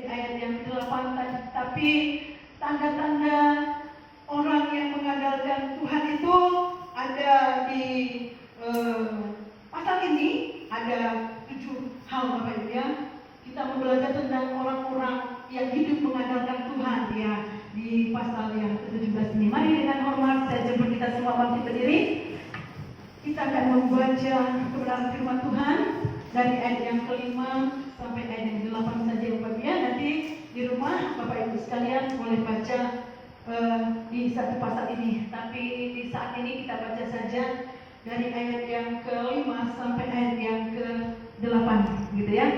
ayat yang ke-8 tadi. Tapi tanda-tanda orang yang mengandalkan Tuhan itu ada di pasal ini. Ada 7 hal Bapak Ibu ya. Kita belajar tentang orang-orang yang hidup mengandalkan Tuhan ya di pasal yang ke-17 ini. Mari dengan hormat saya jemput kita semua bangkit berdiri. Kita akan membaca kebenaran firman Tuhan dari ayat yang ke-5 sampai ayat yang ke-8 saja Bapak Ibu ya. Nanti di rumah Bapak Ibu sekalian boleh baca di satu pasal ini. Tapi di saat ini kita baca saja dari ayat yang ke-5 sampai ayat yang ke-8 gitu ya.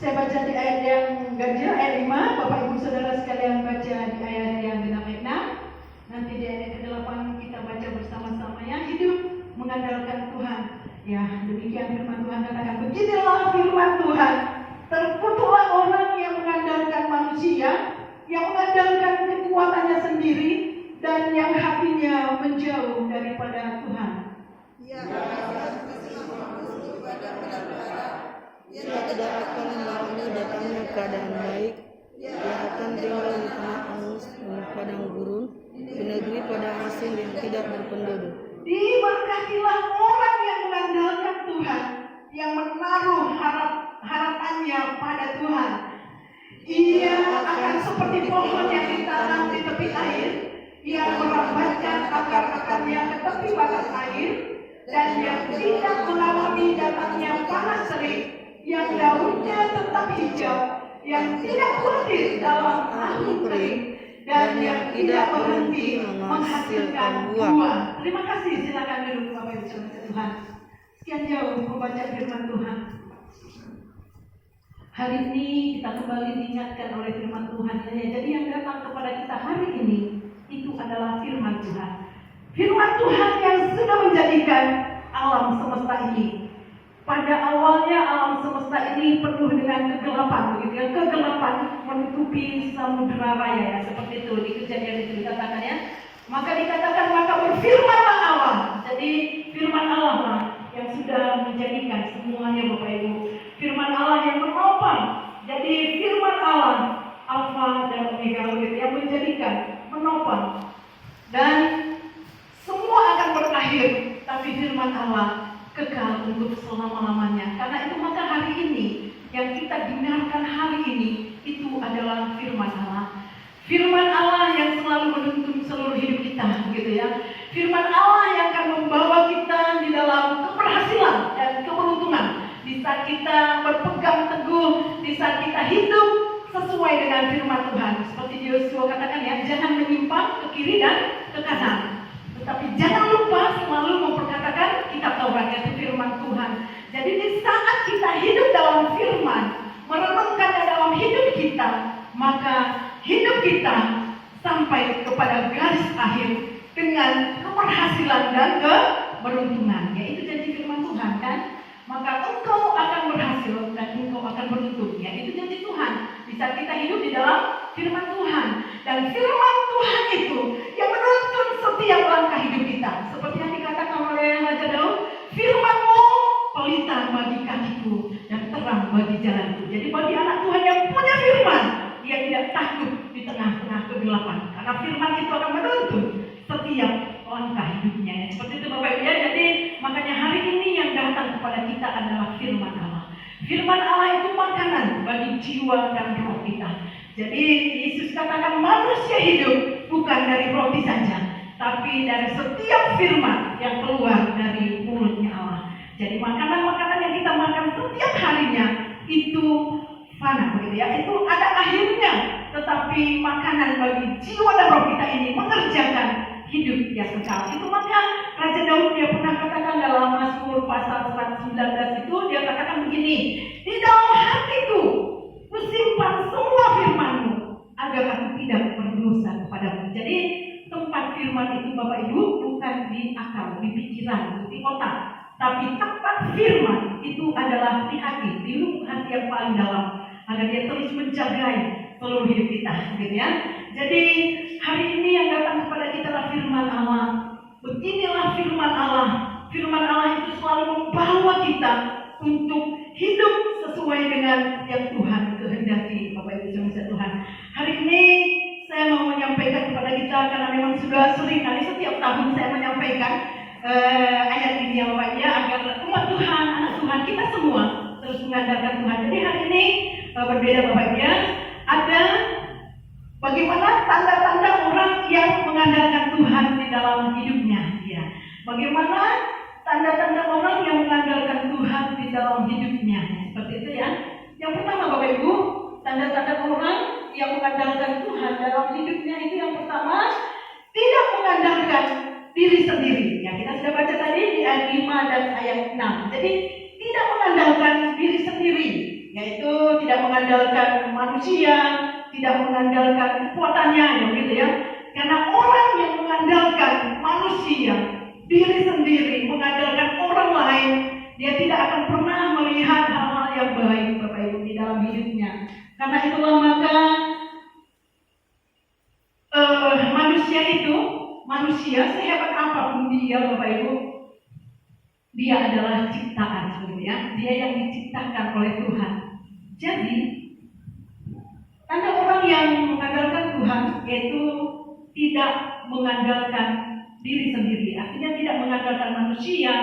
Saya baca di ayat yang ganjil, ayat 5. Bapak Ibu Saudara sekalian baca di ayat yang genap ayat 6. Nanti di ayat ke-8 kita baca bersama-sama ya. Hidup mengandalkan Tuhan. Ya, demikian firman Tuhan katakan, beginilah firman Tuhan. Terkutuklah orang yang mengandalkan manusia, yang mengandalkan kekuatannya sendiri, dan yang hatinya menjauh daripada Tuhan. Ya, ia tidak akan melalui datangnya keadaan baik. Ia akan tinggal di tengah angus padang gurun, di negeri padang asing yang tidak berpenduduk. Diberkatilah orang yang mengandalkan Tuhan, yang menaruh harapannya pada Tuhan. Ia akan seperti pohon yang ditanam di tepi air, yang merambatkan akar-akarnya ke tepi batas air, dan yang tidak mengalami datangnya panas terik, yang daunnya tetap hijau, yang tidak khawatir dalam angin kering, dan yang tidak berhenti menghasilkan buah. Terima kasih, silakan duduk Bapak Ibu saudara Tuhan. Sekian jauh membaca firman Tuhan. Hari ini kita kembali diingatkan oleh firman Tuhan. Jadi yang datang kepada kita hari ini itu adalah firman Tuhan. Firman Tuhan yang sudah menjadikan alam semesta ini. Pada awalnya alam semesta ini penuh dengan kegelapan, begitu ya. Kegelapan menutupi samudera raya ya, seperti itu di Kejadian itu dikatakan ya. Maka dikatakan maka berfirmanlah Allah. Jadi firman Allah lah yang sudah menjadikan semuanya Bapak Ibu. Firman Allah yang menopang. Jadi firman Allah Alfa dan Omega begitu yang menjadikan, menopang. Dan semua akan berakhir, tapi firman Allah kekal untuk selama-lamanya. Karena itu maka hari ini yang kita dengarkan hari ini itu adalah firman Allah. Firman Allah yang selalu menuntun seluruh hidup kita, gitu ya. Firman Allah yang akan membawa kita di dalam keberhasilan dan keberuntungan. Di saat kita berpegang teguh, di saat kita hidup sesuai dengan firman Tuhan. Seperti Yosua katakan ya, jangan menyimpang ke kiri dan ke kanan. Tetapi jangan lupa selalu memperkatakan kitab Taurat, yaitu firman Tuhan. Jadi di saat kita hidup dalam firman, merenungkannya dalam hidup kita, maka hidup kita sampai kepada garis akhir dengan keberhasilan dan keberuntungan. Yaitu janji firman Tuhan kan? Maka engkau akan berhasil dan engkau akan beruntung. Ya, itu janji Tuhan. Di saat kita hidup di dalam firman Tuhan. Dan firman Tuhan itu yang menuntun setiap langkah hidup kita. Seperti yang dikatakan oleh Raja Daud, firman-Mu pelita bagi kakiku dan terang bagi jalanku. Jadi bagi anak Tuhan yang punya firman, dia tidak takut di tengah-tengah kegelapan. Karena firman itu akan menuntun setiap langkah hidupnya. Seperti itu Bapak Ibu ya. Jadi makanya hari ini yang datang kepada kita adalah firman Allah. Firman Allah itu makanan bagi jiwa dan roh kita. Jadi Yesus katakan manusia hidup bukan dari roti saja, tapi dari setiap firman yang keluar dari mulutnya Allah. Jadi makanan-makanan yang kita makan setiap harinya itu fana, begitu ya. Itu ada akhirnya, tetapi makanan bagi jiwa dan roh kita ini mengerjakan hidup yang kekal. Itu maka Raja Daud dia pernah katakan dalam Mazmur pasal 119 itu dia katakan begini, di dalam hatiku kusimpan semua firman-Mu agar aku tidak berdosa kepadamu. Jadi tempat firman itu Bapak Ibu bukan di akal, di pikiran, di otak, tapi tempat firman itu adalah di hati, di lubuk hati yang paling dalam, agar dia terus menjagai seluruh hidup kita, gitu ya. Jadi hari ini yang datang kepada kita adalah firman Allah. Beginilah firman Allah. Firman Allah itu selalu membawa kita untuk hidup sesuai dengan yang Tuhan kehendaki, Bapak Ibu saudara ayat ini ya Bapak ya, agar umat Tuhan, anak Tuhan kita semua terus mengandalkan Tuhan. Jadi hari ini berbeda Bapak ya, ada bagaimana tanda-tanda orang yang mengandalkan Tuhan di dalam hidupnya ya. Bagaimana tanda-tanda orang yang mengandalkan Tuhan di dalam hidupnya, seperti itu ya. Yang pertama Bapak Ibu, tanda-tanda orang yang mengandalkan Tuhan dalam hidupnya itu yang pertama, tidak mengandalkan diri sendiri. Ya, kita sudah baca tadi di ayat 5 dan ayat 6. Jadi tidak mengandalkan diri sendiri, yaitu tidak mengandalkan manusia, tidak mengandalkan kekuatannya, gitu ya. Karena orang yang mengandalkan manusia, diri sendiri, mengandalkan orang lain, dia tidak akan pernah melihat hal-hal yang baik Bapak Ibu di dalam hidupnya. Karena itulah maka manusia sehebat apapun dia Bapak Ibu, dia adalah ciptaan sebenarnya ya. Dia yang diciptakan oleh Tuhan. Jadi tanda orang yang mengandalkan Tuhan yaitu tidak mengandalkan diri sendiri. Artinya tidak mengandalkan manusia,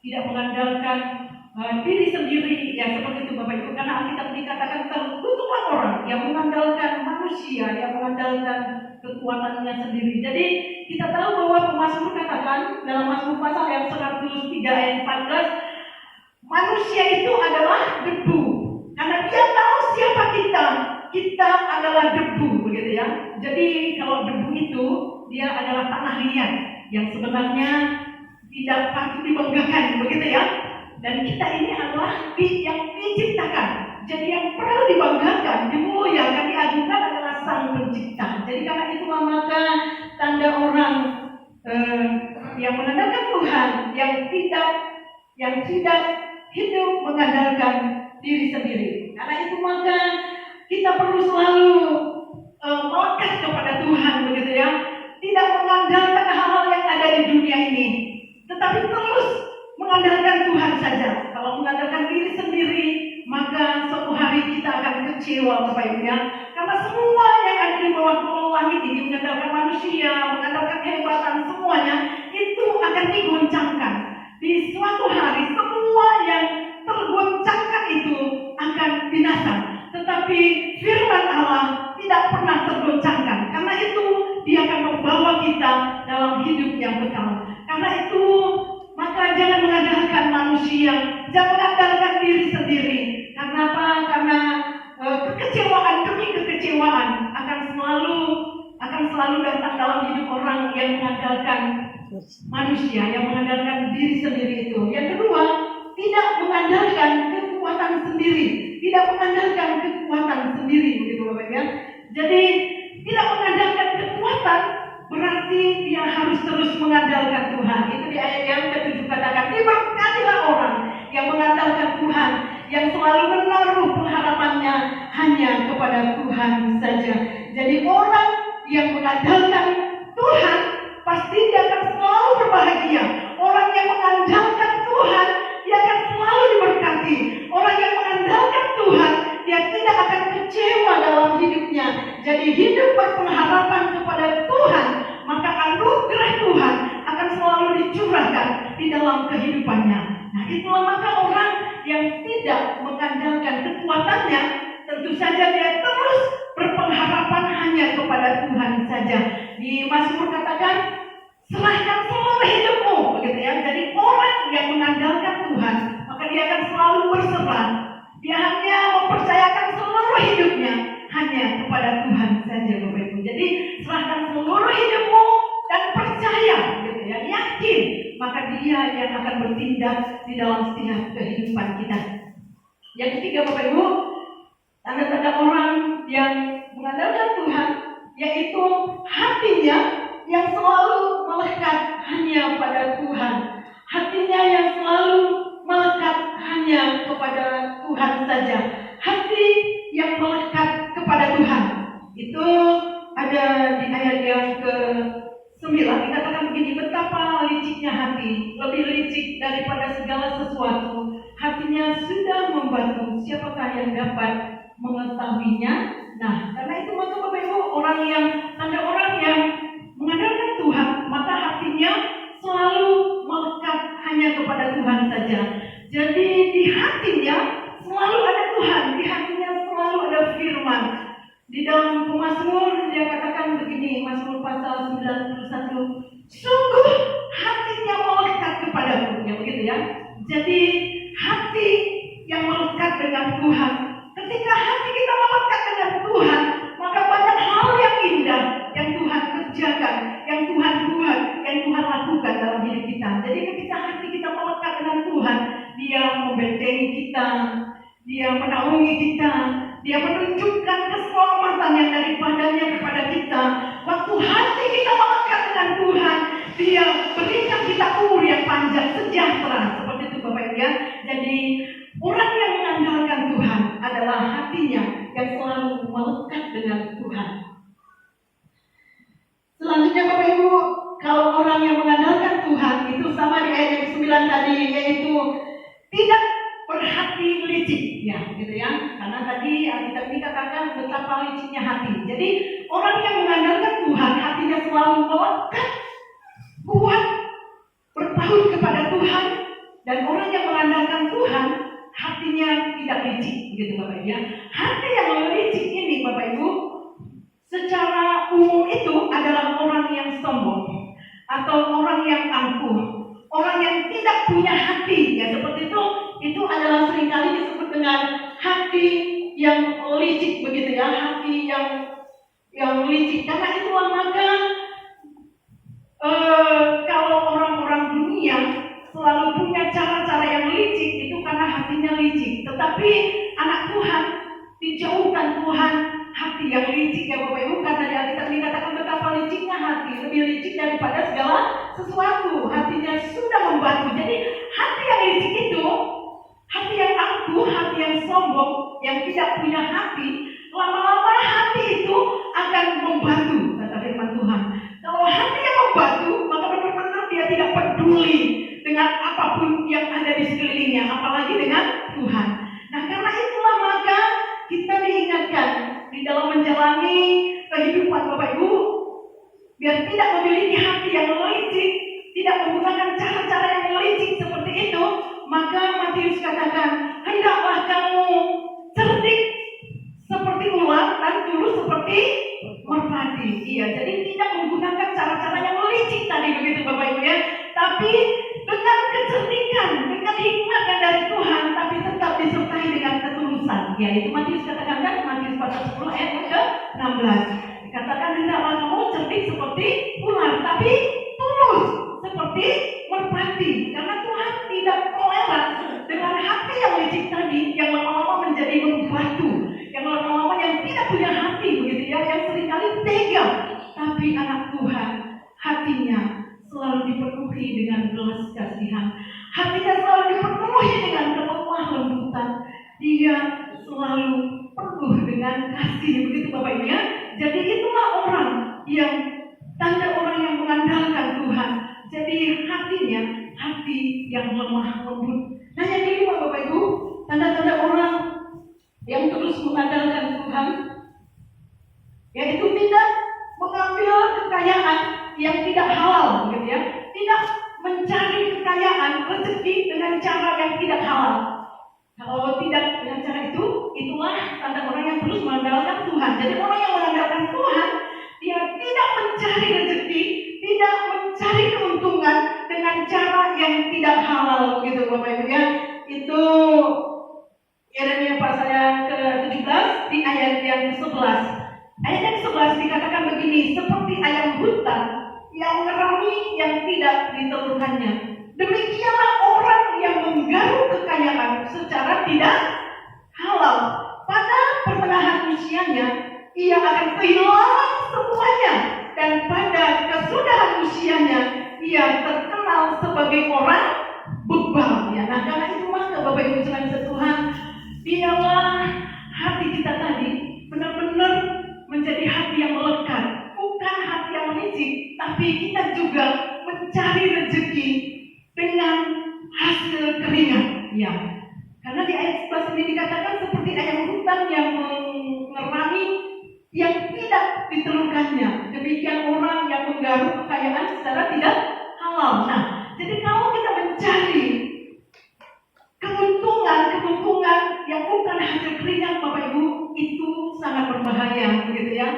tidak mengandalkan diri sendiri ya, seperti itu Bapak Ibu. Karena Alkitab dikatakan terkutuklah orang yang mengandalkan manusia, yang mengandalkan kekuatannya sendiri. Jadi kita tahu bahwa pemazmur katakan dalam Mazmur pasal yang 103 ayat 14, manusia itu adalah debu. Karena dia tahu siapa kita adalah debu, begitu ya. Jadi kalau debu itu dia adalah tanah liat yang sebenarnya tidak patut dibanggakan, begitu ya. Dan kita ini adalah yang diciptakan. Jadi yang perlu dibanggakan, dimuliakan, diajukan adalah Sang Pencipta. Jadi karena itulah maka tanda orang yang mengandalkan Tuhan, yang tidak hidup mengandalkan diri sendiri. Karena itu maka kita perlu selalu melekat kepada Tuhan, begitu ya. Tidak mengandalkan hal-hal yang ada di dunia ini, tetapi terus mengandalkan Tuhan saja. Kalau mengandalkan diri sendiri, maka suatu hari kita akan kecewa Bapak Ibu ya. Karena semua yang ada di bawah kolong langit ini mengandalkan manusia, mengandalkan kehebatan, semuanya itu akan digoncangkan. Di suatu hari semua yang tergoncangkan itu akan binasa. Tetapi firman Allah tidak pernah tergoncangkan. Karena itu dia akan membawa kita dalam hidup yang kekal. Karena itu maka jangan mengandalkan manusia, jangan mengandalkan diri sendiri. Karena apa? Karena kekecewaan demi kekecewaan akan selalu datang dalam hidup orang yang mengandalkan manusia, yang mengandalkan diri sendiri itu. Yang kedua, tidak mengandalkan kekuatan sendiri, begitu Bapak ya. Jadi tidak mengandalkan kekuatan berarti dia harus terus mengandalkan Tuhan. Itu di ayat yang ke-7 katakan, diberkatilah orang yang mengandalkan Tuhan, yang selalu menaruh pengharapannya hanya kepada Tuhan saja. Jadi orang yang mengandalkan Tuhan pasti dia akan selalu berbahagia. Orang yang mengandalkan Tuhan dia akan selalu diberkati. Orang yang mengandalkan Tuhan dia tidak akan kecewa dalam hidupnya. Jadi hidup berpengharapan kepada Tuhan, maka anugerah Tuhan akan selalu dicurahkan di dalam kehidupannya. Nah itulah maka orang yang tidak mengandalkan kekuatannya, tentu saja dia terus berpengharapan hanya kepada Tuhan saja. Di Mazmur katakan, serahkan seluruh hidupmu, begitu ya. Jadi orang yang mengandalkan Tuhan, maka dia akan selalu berserah. Dia hanya mempercayakan seluruh hidupnya hanya kepada Tuhan saja, Bapak Ibu. Jadi serahkan seluruh hidupmu dan percaya, gitu ya, yakin, maka dia yang akan bertindak di dalam setiap kehidupan kita. Yang ketiga, Bapak Ibu, tanda-tanda orang yang mengandalkan Tuhan, yaitu hatinya yang selalu melekat hanya pada Tuhan. Hatinya yang selalu melekat hanya kepada Tuhan saja. Hati yang melekat kepada Tuhan. Itu ada di ayat yang ke-9 dikatakan begini, betapa liciknya hati, lebih licik daripada segala sesuatu. Hatinya sudah membatu, siapakah yang dapat mengetahuinya? Nah, karena itu maka Bapak Ibu, tanda orang yang mengandalkan Tuhan, maka hatinya selalu Pemazmur dia katakan begini, Mazmur pasal 91, sungguh hatinya melekat kepadaku, ya begitu ya. Jadi hati yang melekat dengan Tuhan. Ketika hati kita melekat dengan Tuhan, maka banyak hal yang indah yang Tuhan kerjakan, yang Tuhan buat, yang Tuhan lakukan dalam hidup kita. Jadi ketika hati kita melekat dengan Tuhan, Dia membentengi kita, Dia menaungi kita, Dia menunjukkan keselamatan yang daripadanya kepada kita. Waktu hati kita melekat dengan Tuhan, Dia berikan kita umur yang panjang, sejahtera. Seperti itu Bapak Ibu ya. Jadi orang yang mengandalkan Tuhan adalah hatinya yang selalu melekat dengan Tuhan. Selanjutnya Bapak Ibu, kalau orang yang mengandalkan Tuhan itu sama di ayat yang 9 tadi, yaitu tidak berhati licik, ya, gitu ya. Karena tadi Alkitab dikatakan betapa liciknya hati. Jadi orang yang mengandalkan Tuhan, hatinya selalu melekat, kuat, berpaut kepada Tuhan. Dan orang yang mengandalkan Tuhan, hatinya tidak licik, gitu Bapak Ibu ya. Hati yang licik ini Bapak Ibu, secara umum itu adalah orang yang sombong atau orang yang angkuh, orang yang tidak punya hati, ya seperti itu adalah seringkali disebut dengan hati yang licik begitu ya, hati yang licik. Karena itulah maka kalau orang-orang dunia selalu punya cara-cara yang licik, itu karena hatinya licik. Tetapi anak Tuhan dijauhkan Tuhan hati yang licik ya Bapak Ibu, karena di Alkitab dikatakan betapa liciknya hati, lebih licik daripada segala sesuatu. Hatinya sudah membatu. Jadi hati yang licik itu, hati yang angkuh, hati yang sombong, yang tidak punya hati, lama-lama hati itu akan membatu, kata firman Tuhan. Kalau hati yang membatu, maka benar-benar dia tidak peduli dengan apapun yang ada di sekelilingnya, apalagi dengan Tuhan. Nah, karena itulah maka kita diingatkan di dalam menjalani kehidupan Bapak Ibu, biar tidak memiliki hati yang licik, tidak menggunakan cara-cara yang licik seperti itu, maka Matius katakan, hendaklah kamu cerdik seperti ular dan tulus seperti merpati. Iya, jadi tidak menggunakan cara-cara yang licik tadi begitu Bapak Ibu ya, tapi dengan kecerdikan, dengan hikmat yang dari Tuhan, tapi tetap disertai dengan ketulusan. Ya, itu Matius katakan kan, Matius pasal 10 ayat ke-16. Dikatakan hendaklah kamu cerdik seperti ular, tapi tulus seperti merpati. Karena Tuhan tidak toleran dengan hati yang licik tadi, yang lama-lama menjadi membatu, yang lama-lama yang tidak punya hati begitu ya, yang seringkali tega. Tapi anak Tuhan hatinya selalu dipenuhi dengan belas kasihan, hatinya selalu dipenuhi dengan kelemah lembutan, dia selalu penuh dengan kasih begitu Bapak Ibu ya. Jadi itulah orang yang tanda orang yang mengandalkan Tuhan. Jadi hatinya hati yang lemah lembut. Nah, yang kedua Bapak Ibu, tanda-tanda orang yang terus mengandalkan Tuhan, yaitu tidak mengambil kekayaan yang tidak halal, gitu ya. Tidak mencari kekayaan, rezeki dengan cara yang tidak halal. Kalau tidak dengan cara itu, itulah tanda orang yang terus mengandalkan Tuhan. Jadi orang yang mengandalkan Tuhan, dia tidak mencari rezeki, tidak mencari keuntungan dengan cara yang tidak halal, gitu Bapak Ibu ya. Itu Yeremia pasal yang ke-17 di ayat yang 11. Ayat yang 11 dikatakan begini, seperti ayam hutan yang ngerami yang tidak ditelurkannya, demikianlah orang yang menggaruk kekayaan secara tidak halal. Pada pertengahan usianya, ia akan kehilangan semuanya, dan pada kesudahan usianya, ia terkenal sebagai orang bebal. Ya, nah karena itu maka Bapak Ibu sekalian Tuhan, biarlah hati kita tadi benar-benar menjadi hati yang melekat, bukan hati yang licik, tapi kita juga mencari rezeki dengan hasil keringat. Ya, karena di ayat 11 ini dikatakan seperti ayam hutan yang mengerami yang tidak ditelurkannya, demikian orang yang menggaruk kekayaan secara tidak halal. Nah, jadi kalau kita mencari keuntungan yang bukan hasil keringat Bapak Ibu, itu sangat berbahaya begitu ya.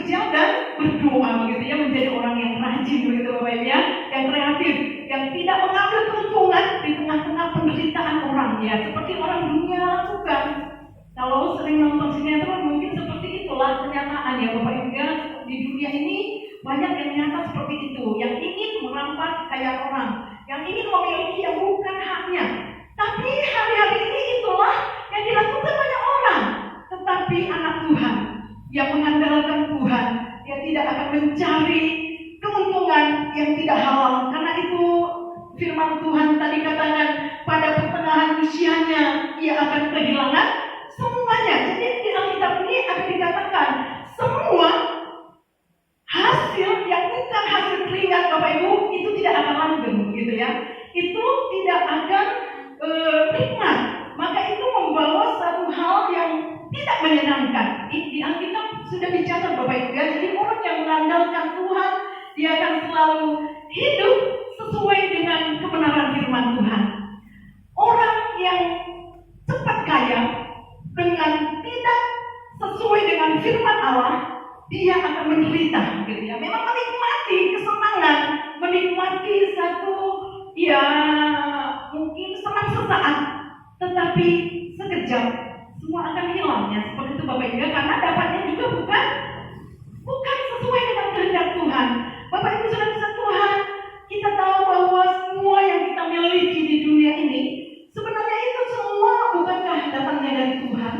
bekerja dan berdoa begitu ya, menjadi orang yang rajin begitu Bapak Ibu ya, yang kreatif, yang tidak mengambil keuntungan di tengah-tengah penderitaan orang ya, seperti orang dunia lakukan. Kalau sering nonton sinetron mungkin seperti itulah kenyataan ya Bapak Ibu ya, di dunia ini banyak yang nyata seperti itu, yang ingin merampas kekayaan orang, yang ingin memiliki yang bukan haknya. Tapi hari-hari ini itulah yang dilakukan banyak orang. Tetapi anak Tuhan yang mengandalkan Tuhan, dia tidak akan mencari keuntungan yang tidak halal. Karena itu firman Tuhan tadi katakan, pada pertengahan usianya ia akan kehilangan semuanya. Jadi di Alkitab ini akan dikatakan semua hasil yang bukan hasil keringat Bapak Ibu itu tidak akan langgeng gitu ya. Itu tidak akan nikmat. Maka itu membawa satu hal yang tidak menyenangkan. Di Alkitab sudah dicatat Bapak Ibu ya. Jadi orang yang mengandalkan Tuhan, dia akan selalu hidup sesuai dengan kebenaran firman Tuhan. Orang yang cepat kaya dengan tidak sesuai dengan firman Allah, dia akan menderita gitu ya. Memang menikmati kesenangan, menikmati satu ya mungkin senang sesaat, tetapi sekejap semua akan hilang ya, seperti itu Bapak Ibu, karena dapatnya juga bukan sesuai dengan kehendak Tuhan. Bapak Ibu saudara Tuhan, kita tahu bahwa semua yang kita miliki di dunia ini sebenarnya itu semua bukankah datangnya dari Tuhan.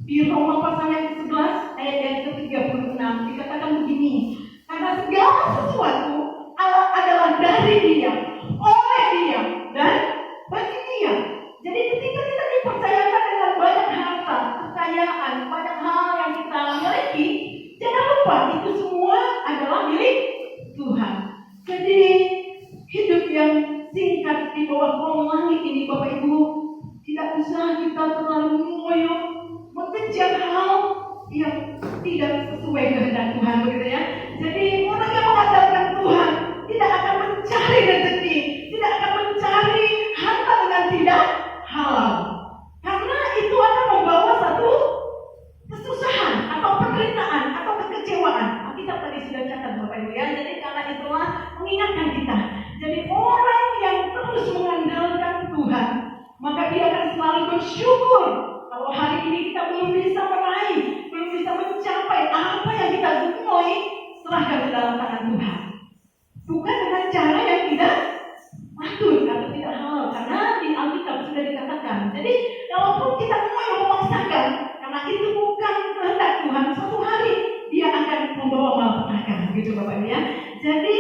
Di Roma pasal yang ke-11 ayat yang ke-36 dikatakan begini, karena segala sesuatu adalah dari Dia, oleh Dia, dan bagi Dia. Jadi ketika kita dipercayakan dengan banyak harta, kekayaan, banyak hal yang kita miliki, jangan lupa itu semua adalah milik Tuhan. Jadi hidup yang singkat di bawah kolong langit ini Bapak Ibu, tidak usah kita terlalu ngoyo mengejar hal yang tidak sesuai kehendak Tuhan begitu ya. Jadi orang yang mengandalkan Tuhan tidak akan mencari rezeki, tidak akan mencari harta dengan tidak halal, karena itu akan membawa satu kesusahan atau penderitaan atau kekecewaan. Kita tadi sudah catat Bapak Ibu ya. Jadi karena itulah mengingatkan kita. Jadi orang yang terus mengandalkan Tuhan, maka dia akan selalu bersyukur. Kalau hari ini kita belum bisa meraih, belum bisa mencapai apa yang kita mulai, serahkan ke dalam tangan Tuhan. Bukan dengan cara yang tidak patut atau tidak halal, karena di Alkitab sudah dikatakan. Jadi walaupun kita mulai memaksakan, karena itu bukan kehendak Tuhan, suatu hari dia akan membawa malapetaka, gitu Bapak Ibu ya. Jadi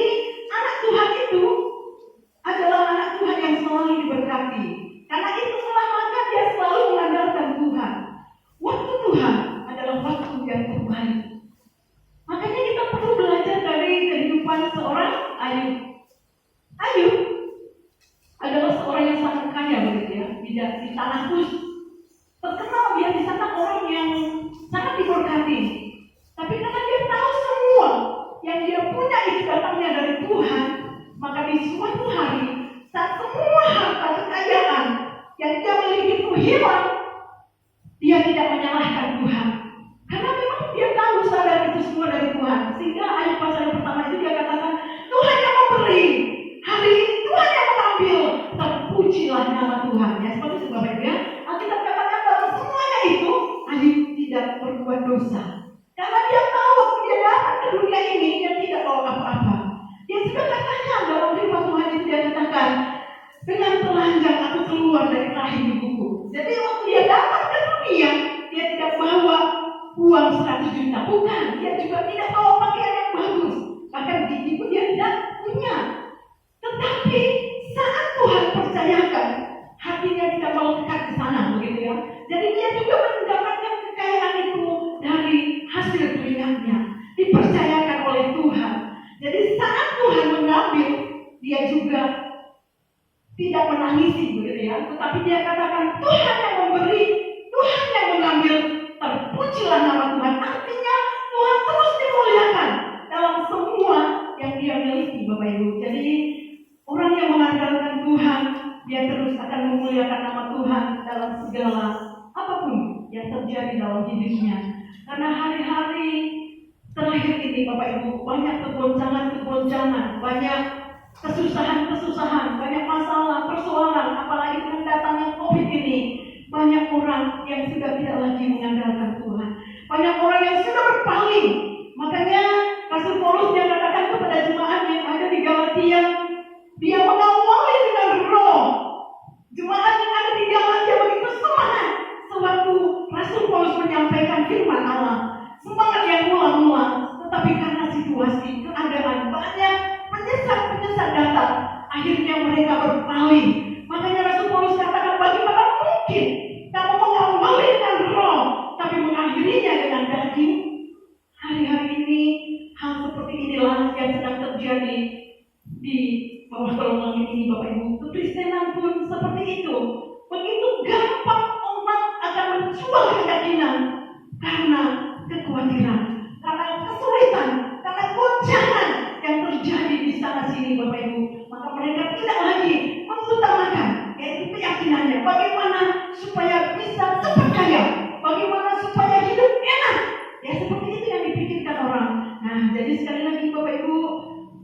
anak Tuhan itu adalah anak Tuhan yang selalu diberkati. Karena itu maka dia selalu mengandalkan Tuhan. Waktu Tuhan adalah waktu yang terbaik. Makanya kita perlu belajar dari kehidupan seorang Ayub. Ayub adalah seorang yang sangat kaya begitu ya, di tanah Kus. Terkenal dia di sana orang yang sangat diberkati. Tapi karena dia tahu semua yang dia punya itu datangnya dari Tuhan, maka di suatu hari saat semua harta kekayaan yang dia miliki itu hilang, dia tidak menyalahkan Tuhan. Karena memang dia tahu sadar itu semua dari Tuhan. Sehingga ayat pasal yang pertama itu dia katakan, Tuhan yang memberi, hari ini Tuhan yang mengambil, terpujilah nama Tuhan. Ya, seperti itu Bapak Ibu ya. Alkitab katakan dalam semuanya itu Ayub tidak berbuat dosa. Karena dia tahu waktu dia datang ke dunia ini dia tidak bawa apa-apa. Dia sudah katakan dalam firman Tuhan itu dia katakan, dengan telanjang aku keluar dari rahim ibuku. Jadi waktu dia datang ke dunia, dia tidak bawa uang 100 juta. Bukan, dia juga tidak bawa pakaian yang bagus. Bahkan gigi pun dia tidak punya. Tetapi saat Tuhan percayakan, hatinya tidak mau dekat ke sana, begitu ya. Jadi dia juga mendapatkan kekayaan itu dari hasil keringatnya, dipercayakan oleh Tuhan. Jadi saat Tuhan mengambil, dia juga tidak menangisi begitu ya, tetapi dia katakan Tuhan yang memberi, Tuhan yang mengambil, terpujilah nama Tuhan. Artinya Tuhan terus dimuliakan dalam semua yang dia miliki Bapak Ibu. Jadi orang yang mengandalkan Tuhan, dia terus akan memuliakan nama Tuhan dalam segala apapun yang terjadi dalam hidupnya. Karena hari-hari terakhir ini Bapak Ibu, banyak kegoncangan, banyak kesusahan, banyak masalah, persoalan, apalagi dengan datangnya COVID ini. Banyak orang yang sudah tidak lagi mengandalkan Tuhan. Banyak orang yang sudah berpaling. Makanya Rasul Paulus yang katakan kepada jemaat yang ada di Galatia, dia mengawali dengan roh. Jemaat yang ada di Galatia begitu semangat sewaktu Rasul Paulus menyampaikan firman Allah. Semangat yang mula-mula, tetapi karena situasi, keadaan, banyak penyesat datang, akhirnya mereka berpaling. Makanya Rasul Paulus katakan, bagaimana mungkin kamu mengawali dengan roh, tapi mengakhirinya dengan daging? Hari-hari ini hal seperti inilah yang sedang terjadi di bawah kolong ini, Bapak Ibu. Kekristenan pun seperti itu. Begitu gampang orang akan menjual keyakinan karena kekhawatiran, karena kesulitan, karena goncangan yang terjadi di sana sini, Bapak Ibu. Maka mereka tidak lagi mengutamakan yaitu keyakinannya. Bagaimana supaya bisa cepat kaya, bagaimana supaya hidup enak. Ya seperti itu yang dipikirkan orang. Nah, jadi sekali lagi Bapak Ibu,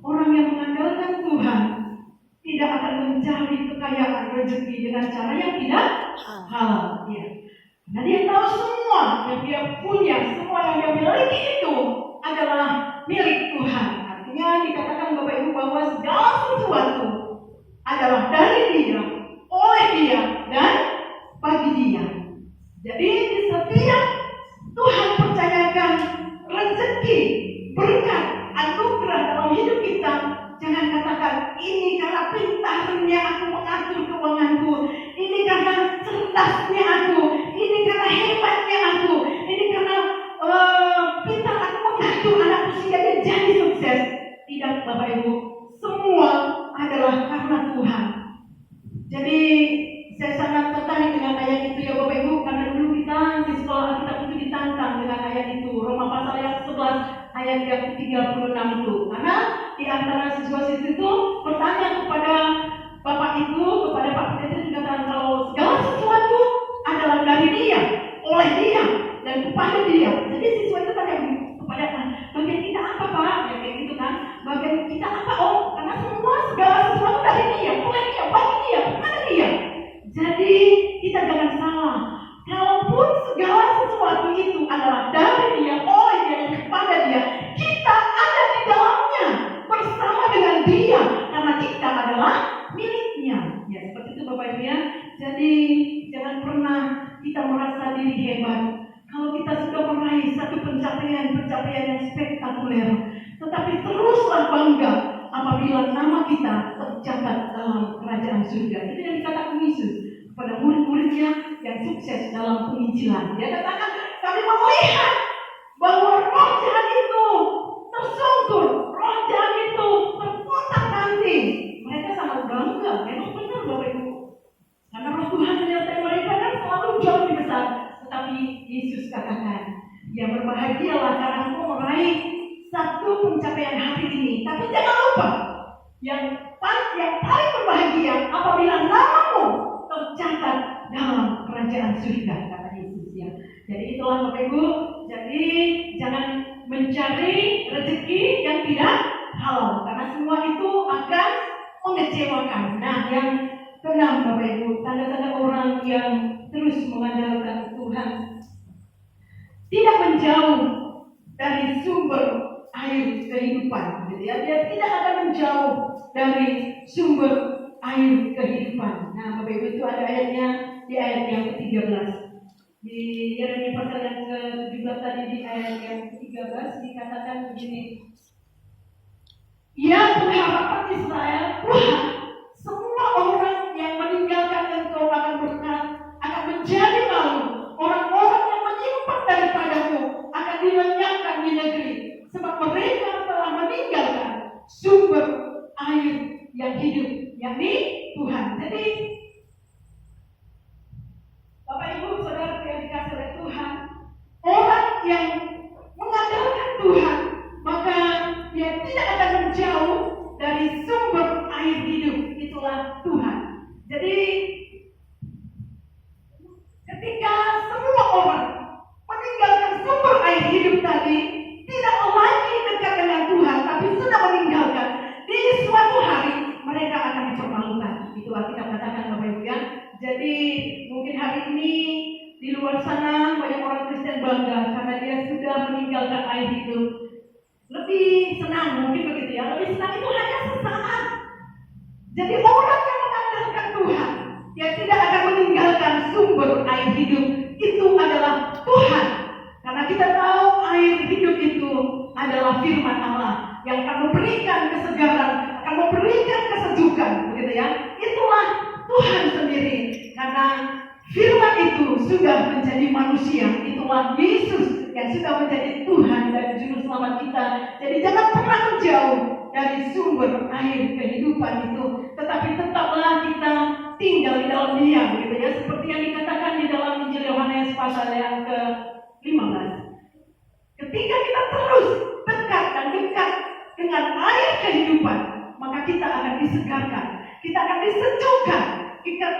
orang yang mengandalkan Tuhan tidak akan mencari kekayaan rezeki dengan cara yang tidak halal. Ya. Nah, dia tahu semua yang dia punya, semua yang dia miliki itu adalah milik Tuhan. Artinya dikatakan Bapak Ibu bahwa segala sesuatu adalah dari Dia, oleh Dia, dan bagi Dia. Jadi di setiap Tuhan percayakan rezeki, berkat, anugerah dalam hidup kita, jangan katakan ini karena pintarnya aku mengatur keuanganku, ini karena cerdasnya aku, ini karena hebatnya aku, ini karena pintar aku mengatur anakku sehingga dia jadi sukses. Tidak, Bapak Ibu, semua adalah karena Tuhan. Jadi saya sangat tertarik dengan ayat itu ya Bapak Ibu, karena dulu kita di sekolah Alkitab itu ditantang dengan ayat itu, Roma pasal yang 11 ayat yang 36 itu. Karena di antara siswa-siswi itu bertanya kepada Bapak itu, kepada Pak Pendeta dikatakan kalau segala sesuatu adalah dari Dia, oleh Dia, dan kepada Dia. Jadi siswa itu tanya kepada bagian kita apa Pak? Ya kayak gitu kan. Bagian kita apa? Oh, karena semua segala sesuatu dari Dia, oleh Dia, bagi Dia, kepada Dia. Jadi kita jangan salah. Kalaupun segala sesuatu itu adalah dari Dia, oleh Dia, dan kepada Dia, kita ada di dalamnya bersama dengan Dia karena kita adalah miliknya. Ya seperti itu Bapak Ibu ya. Jadi jangan pernah kita merasa diri hebat kalau kita sudah meraih satu pencapaian yang spektakuler. Tetapi teruslah bangga apabila nama kita tercatat dalam kerajaan surga. Itu yang dikatakan Yesus kepada murid-muridnya yang sukses dalam penginjilan. Dia katakan, kami melihat bahwa roh jahat itu tersungkur, roh jahat itu terkotak-kanting. Mereka sangat bangga, memang benar Bapak Ibu. Karena roh Tuhan menyertai mereka kan selalu jauh lebih besar. Tetapi Yesus katakan, ya berbahagialah karena engkau meraih satu pencapaian hari ini. Tapi jangan lupa, yang paling berbahagia apabila namamu tercatat dalam kerajaan surga, kata Yesus ya. Jadi itulah Bapak Ibu. Jadi jangan mencari rezeki yang tidak halal, karena semua itu akan mengecewakan. Nah, yang keenam Bapak Ibu, tanda-tanda orang yang terus mengandalkan Tuhan tidak menjauh dari sumber air kehidupan. Jadi dia tidak akan menjauh dari sumber air kehidupan. Nah, Bapak Ibu itu ada ayatnya di ayat yang ke-13. Di Yeremia pasal yang ke-17 tadi di ayat yang ke-13 dikatakan begini. Ya pengharapan Israel, Tuhan, semua orang yang meninggalkan Engkau akan berkat, akan menjadi malu. Orang-orang yang menyimpang daripadamu akan dilenyapkan di negeri, sebab mereka telah meninggalkan sumber air yang hidup, yakni Tuhan. Jadi Bapak Ibu Saudara yang dikasihi oleh Tuhan, orang yang mengandalkan Tuhan, maka dia tidak akan menjauh dari sumber air hidup, itulah Tuhan. Jadi ketika semua orang meninggalkan sumber air hidup tadi, tidak lagi dekat meninggalkan air hidup, lebih senang mungkin begitu ya, lebih senang itu hanya sesaat. Jadi orang yang mengandalkan Tuhan, yang tidak akan meninggalkan sumber air hidup, itu adalah Tuhan. Karena kita tahu air hidup itu adalah firman Allah yang akan memberikan kesegaran, akan memberikan kesejukan, begitu ya. Itulah Tuhan sendiri. Karena firman itu sudah menjadi manusia. Itulah Yesus yang sudah menjadi Tuhan dan Juru Selamat kita. Jadi jangan pernah menjauh dari sumber air kehidupan itu, tetapi tetaplah kita tinggal di dalam Dia, begitu ya. Seperti yang dikatakan di dalam Injil Yohanes pasal yang ke-15. Ketika kita terus dekat dan dekat dengan air kehidupan, maka kita akan disegarkan, kita akan disejukkan,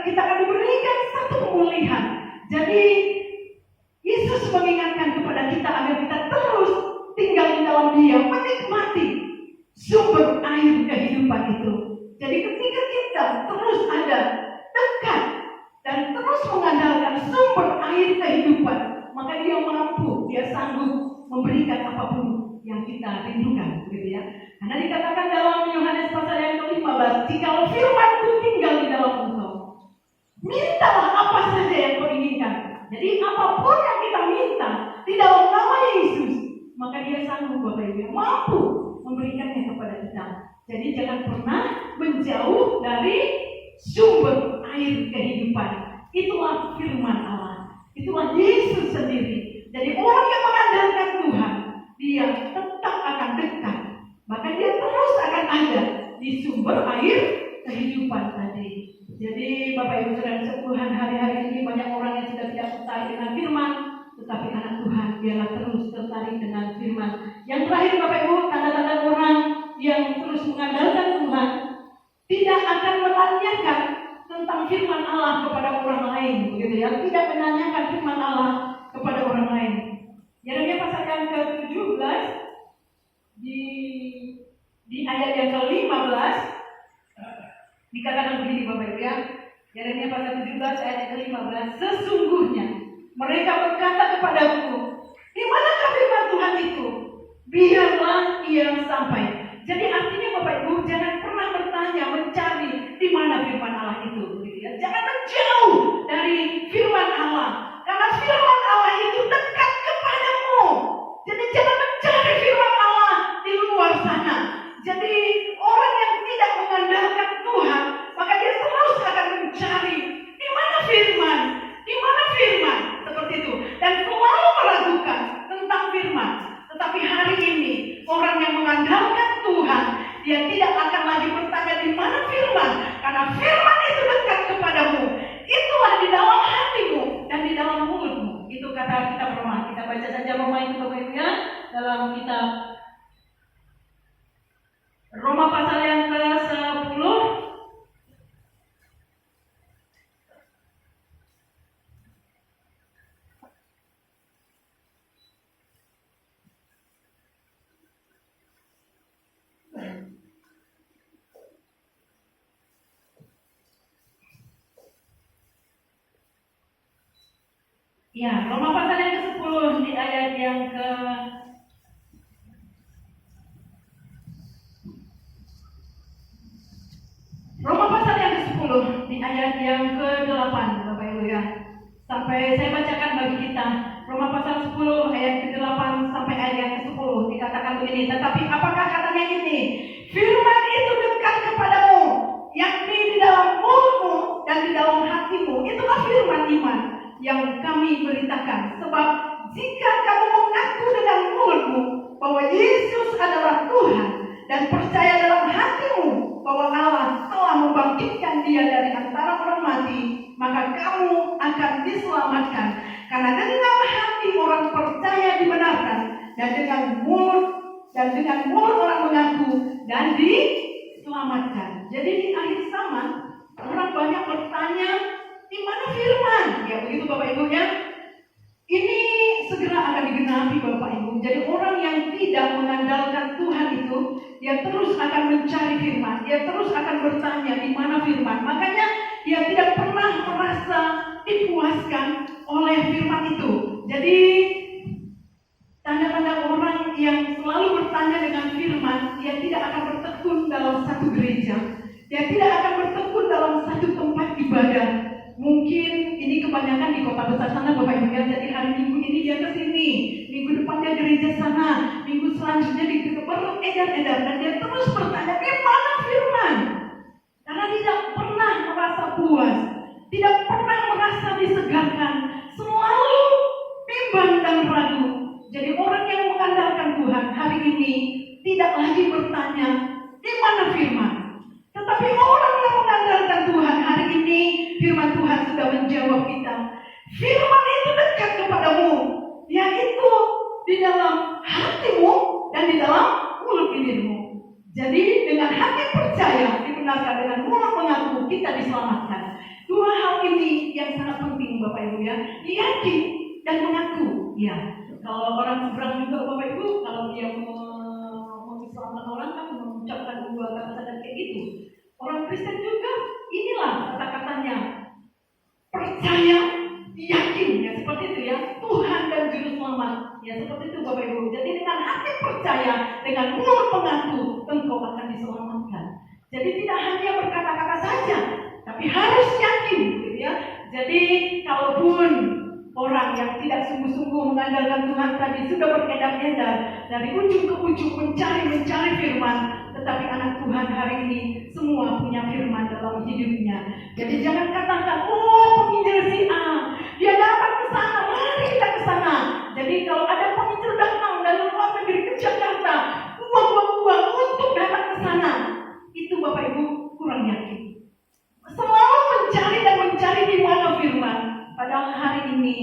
kita akan diberikan satu pemulihan. Jadi Yesus mengingatkan kepada kita agar kita terus tinggal di dalam Dia, menikmati sumber air kehidupan itu. Jadi ketika kita terus ada dekat dan terus mengandalkan sumber air kehidupan, maka Dia mampu, Dia sanggup memberikan apapun yang kita rindukan, begitu ya. Karena dikatakan dalam Yohanes pasal yang ke-15, jikalau firman-Ku tinggal di dalam engkau, mintalah apa saja yang kau inginkan. Jadi apapun yang kita minta di dalam nama Yesus, maka Dia sanggup, Bapak Ibu, mampu memberikannya kepada kita. Jadi jangan pernah menjauh dari sumber air kehidupan. Itulah firman Allah, itulah Yesus sendiri. Jadi orang yang mengandalkan Tuhan, dia tetap akan dekat, maka dia terus akan ada di sumber air kehidupan tadi. Jadi Bapak Ibu Saudara sekalian, hari-hari ini banyak orang yang sudah tidak tertarik dengan firman, tetapi anak Tuhan biarlah terus tertarik dengan firman. Yang terakhir Bapak Ibu, tanda-tanda orang yang terus mengandalkan Tuhan tidak akan menanyakan tentang firman Allah kepada orang lain, begitu ya. Tidak menanyakan firman Allah kepada orang lain. Yeremia pasal yang ke-17 di ayat yang ke-15 dikatakan begini, Bapak Ibu ya. Yeremia pasal 17 ayat yang ke-15, sesungguhnya mereka berkata kepadaku, di manakah firman Tuhan itu? Biarlah ia sampai. Jadi artinya Bapak Ibu jangan pernah bertanya, mencari di mana firman Allah itu, gitu ya. Jangan menjauh dari firman Allah. Karena firman Allah itu dekat kepadamu. Jadi jangan mencari firman Allah di luar sana. Jadi orang yang tidak mengandalkan Tuhan, maka dia terus akan mencari di mana firman, di mana firman, seperti itu. Dan selalu meragukan tentang firman. Tetapi hari ini orang yang mengandalkan Tuhan, dia tidak akan lagi bertanya di mana firman, karena firman itu dekat kepadamu. Itulah di dalam hatimu dan di dalam mulutmu. Itu kata kitab Roma. Kita baca saja Roma itu Bapak Ibu ya, dalam kitab Roma pasal yang ke-10. Ya, Roma pasal yang ke-10 di ayat yang ke Roma pasal yang ke-10 di ayat yang ke-8, Bapak Ibu ya. Sampai saya bacakan bagi kita. Roma pasal 10 ayat ke-8 sampai ayat yang ke-10 dikatakan begini, tetapi apakah katanya ini? Firman itu dekat kepadamu, yakni di dalam mulutmu dan di dalam hatimu. Itulah firman iman yang kami beritakan. Sebab jika kamu mengaku dengan mulutmu bahwa Yesus adalah Tuhan dan percaya dalam hatimu bahwa Allah telah membangkitkan Dia dari antara orang mati, maka kamu akan diselamatkan. Karena dengan hati orang percaya dibenarkan, dan dengan mulut orang mengaku dan diselamatkan. Jadi di akhir zaman orang banyak bertanya, di mana firman? Ya begitu Bapak Ibu ya. Ini segera akan digenapi Bapak Ibu. Jadi orang yang tidak mengandalkan Tuhan itu, dia terus akan mencari firman. Dia terus akan bertanya di mana firman. Makanya dia tidak pernah merasa dipuaskan oleh firman itu. Jadi Tanda-tanda orang yang selalu bertanya dengan firman, dia tidak akan bertekun dalam satu gereja, dia tidak akan bertekun dalam satu tempat ibadah. Mungkin ini kebanyakan di kota besar sana Bapak Ibu ya. Jadi hari Minggu ini dia ke sini, minggu depan dia gereja sana, minggu selanjutnya di baru edar-edar, dan dia terus bertanya, di mana firman? Karena tidak pernah merasa puas, tidak pernah merasa disegarkan, selalu bimbang dan ragu. Jadi orang yang mengandalkan Tuhan hari ini tidak lagi bertanya, di mana firman? Tetapi orang yang mengandalkan Tuhan hari ini, firman Tuhan sudah menjawab kita. Firman itu dekat kepadamu, yaitu di dalam hatimu dan di dalam mulut bibirmu. Jadi dengan hati percaya dibenarkan, dengan mulut mengaku kita diselamatkan. Dua hal ini yang sangat penting Bapak Ibu ya. Yakin dan mengaku. Ya, kalau orang seberang juga Bapak Ibu, kalau dia mengislamkan orang kan mengucapkan dua kata-kata kayak gitu. Orang Kristen juga inilah kata-katanya. Percaya, yakin ya seperti itu ya. Tuhan dan juru selamat. Ya seperti itu Bapak Ibu. Jadi dengan hati percaya, dengan mulut mengaku, engkau akan diselamatkan. Jadi tidak hanya berkata-kata saja, tapi harus yakin gitu ya. Jadi kalaupun orang yang tidak sungguh-sungguh mengandalkan Tuhan tadi sudah beredar-edar dari ujung ke ujung mencari firman, tetapi anak Tuhan hari ini semua punya firman dalam hidupnya. Jadi jangan katakan, oh penginjil si A, dia dapat ke sana, mari kita ke sana. Jadi kalau ada penginjil datang dari luar negeri ke Jakarta, uang untuk datang ke sana, itu Bapak Ibu kurang yakin. Selalu mencari di mana firman. Padahal hari ini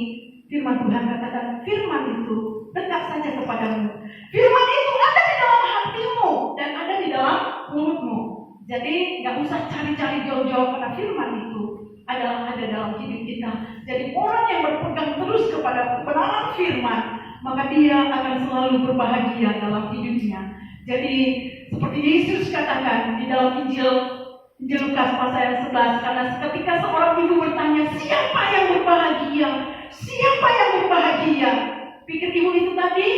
firman Tuhan katakan, firman itu dekat saja kepadamu. Firman itu ada di dalam hatimu dan ada di dalam mulutmu. Jadi gak usah cari-cari jauh-jauh, karena firman itu adalah ada dalam hidup kita. Jadi orang yang berpegang terus kepada kebenaran firman, maka dia akan selalu berbahagia dalam hidupnya. Jadi seperti Yesus katakan di dalam Injil Lukas pasal 11, karena ketika seorang ibu bertanya, siapa yang berbahagia? Siapa yang berbahagia? Pikir ibu itu tadi,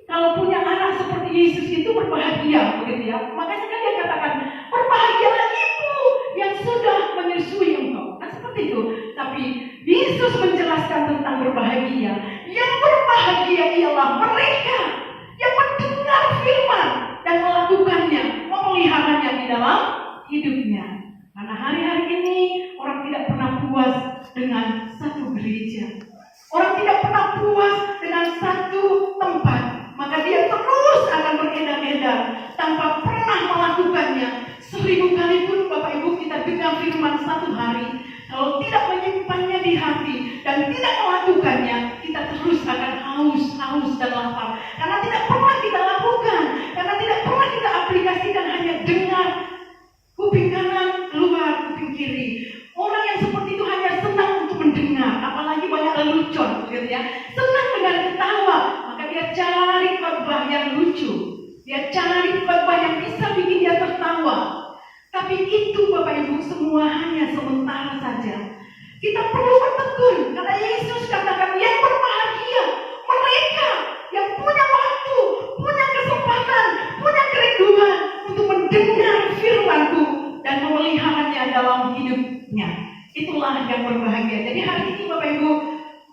kalau punya anak seperti Yesus itu berbahagia, begitu ya. Makanya kan dia katakan, berbahagialah ibu yang sudah menyusui engkau. Nah seperti itu. Tapi Yesus menjelaskan tentang berbahagia. Yang berbahagia ialah mereka yang mendengar firman dan melakukannya, memeliharanya di dalam hidupnya. Karena hari-hari ini orang tidak pernah puas dengan satu gereja. Orang tidak pernah puas dengan satu tempat. Maka dia terus akan beredar-edar tanpa pernah melakukannya. 1000 kali pun Bapak Ibu kita dengar firman satu hari, kalau tidak menyimpannya di hati dan tidak melakukannya, kita terus akan haus dan lapar. Karena tidak pernah kita lakukan, karena tidak pernah kita aplikasikan, hanya dengar kuping kanan keluar kuping kiri. Orang yang seperti itu hanya senang untuk mendengar, apalagi banyak lelucon, gitu ya. Senang dengan ketawa, maka dia cari khotbah yang lucu, dia cari khotbah yang bisa bikin dia tertawa. Tapi itu Bapak Ibu semua hanya sementara saja. Kita perlu bertekun, karena Yesus katakan yang berbahagia mereka yang punya waktu, punya kesempatan, punya kerinduan untuk mendengar firman-Ku dan memeliharanya dalam hidupnya. Itulah yang berbahagia. Jadi hari ini Bapak Ibu,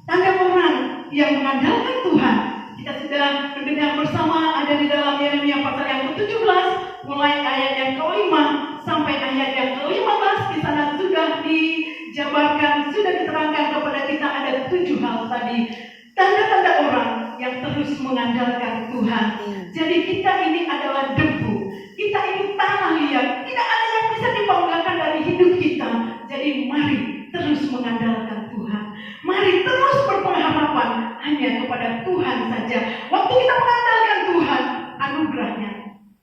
tanda orang yang mengandalkan Tuhan, kita sudah mendengar bersama ada di dalam Yeremia pasal yang ke-17, mulai ayat yang ke-5 sampai ayat yang ke-15. Di sana sudah dijabarkan, sudah diterangkan kepada kita ada 7 hal tadi. Tanda-tanda orang yang terus mengandalkan Tuhan. Jadi kita ini adalah debu, kita ini tanah liat, tidak ada yang bisa dibanggakan dari hidup kita. Jadi mari terus mengandalkan Tuhan. Mari terus berpengharapan hanya kepada Tuhan saja. Waktu kita mengandalkan Tuhan, anugerahnya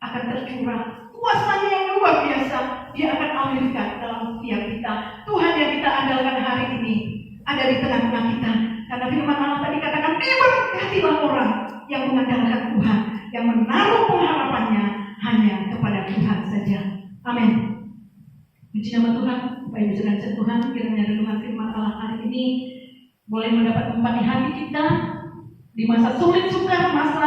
akan tercurah. Kuasanya yang luar biasa, dia akan alirkan dalam setiap kita. Tuhan yang kita andalkan hari ini ada di tengah-tengah kita. Karena firman Allah tadi katakan, diberkatilah orang yang mengandalkan Tuhan, yang menaruh pengharapannya hanya kepada Tuhan saja. Amin. Puji nama Tuhan. Bapak Ibu saudara Tuhan, kiranya renungan firman Allah hari ini boleh mendapat tempat di hati kita, Di masa sulit sukar, masa